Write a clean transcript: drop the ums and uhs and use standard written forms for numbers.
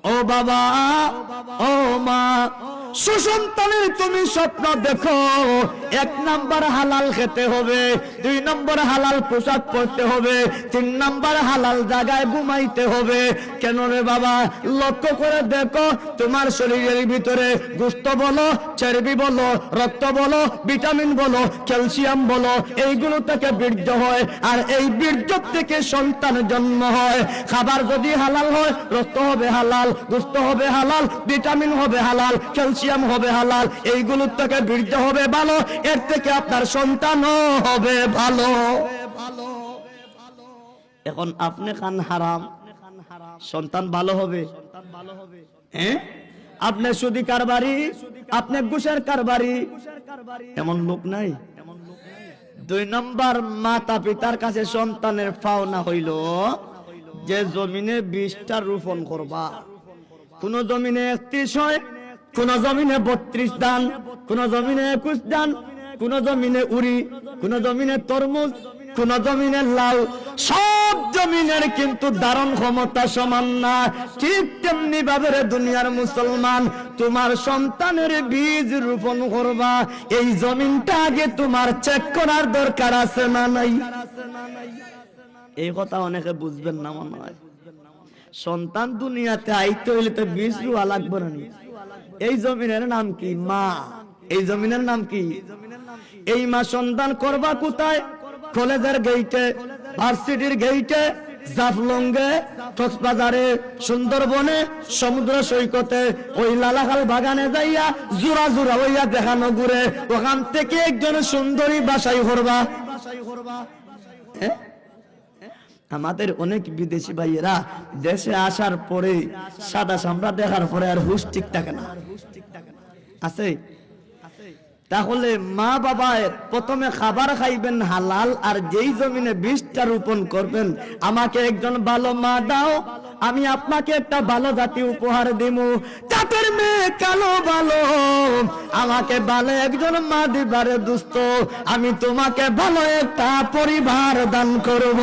ও বাবা, ও মা, সুসন্তানের তুমি স্বপ্ন দেখো, 1 নাম্বার হালাল খেতে হবে, 2 নাম্বার হালাল পোশাক পরতে হবে, 3 নাম্বার হালাল জায়গায় ঘুমাইতে হবে। কেন রে বাবা? লক্ষ্য করে দেখো, তোমার শরীরের ভিতরে গোশত বলো, চর্বি বলো, রক্ত বলো, ভিটামিন বলো, ক্যালসিয়াম বলো, এইগুলো থেকে বীর্য হয়, আর এই বীর্য থেকে সন্তান জন্ম হয়। খাবার যদি হালাল হয়, রক্ত হবে হালাল, গোশত হবে হালাল, ভিটামিন হবে হালাল, ক্যালসিয়াম হবে হালাল, এইগুলো থেকে বীর্য হবে ভালো, এর থেকে আপনার সন্তানও হবে ভালো। এখন আপনি খান হারাম, সন্তান ভালো হবে? হ্যাঁ, আপনি সুদি কারবারি, আপনি ঘুষের কারবারি, এমন লোক নাই। 2 নম্বর, মাতা পিতার কাছে সন্তানের পাওনা হইল যে জমিনে 20টা রোপণ করবা। কোন জমিনে 31 হয়, কোন জমিনে 32 দান, কোন জমিনে 21 দান, কোন জমিনে উড়ি, কোন জমিনে তরমুজ, কোন জমিনে লাউ। সব জমিনের কিন্তু ধারণ ক্ষমতা সমান না। ঠিক তেমনি ভাবে দুনিয়ার মুসলমান, তোমার সন্তানের বীজ রোপণ করবা, এই জমিনটা আগে তোমার চেক করার দরকার আছে না নাই? এই কথা অনেকে বুঝবেন না মনে হয়। সন্তান দুনিয়াতে আইতে হইলে তো বীজ রোয়া লাগবে না? এই জমিনের নাম কি? মা। এই জমিনের নাম কি? এই মা সন্তান করবা কোথায়? কলেজের গেইটে, ভার্সিটির গেইটে, জাফলঙ্গে, কক্সবাজারে, সুন্দরবনে, সমুদ্র সৈকতে, ওই লালাখাল বাগানে যাইয়া জোড়া জোড়া হইয়া দেখানো ঘুরে, ওখান থেকে একজন সুন্দরী বাসাই করবা। আমাদের অনেক বিদেশি ভাইয়েরা দেশে আসার পরে সাদা চামড়া দেখার পরে আর হুশ ঠিক থাকে না, আছে? তাহলে মা বাবা প্রথমে খাবার খাইবেন হালাল, আর যেই জমিনে 20টা রোপণ করবেন, আমাকে একজন ভালো মা দাও, আমি আপনাকে একটা ভালো জাতি উপহার দিব। জাতের মেয়ে কালো ভালো, আমাকে ভালো একজন মা দিবারে দোস্ত, আমি তোমাকে ভালো একটা পরিবার দান করব।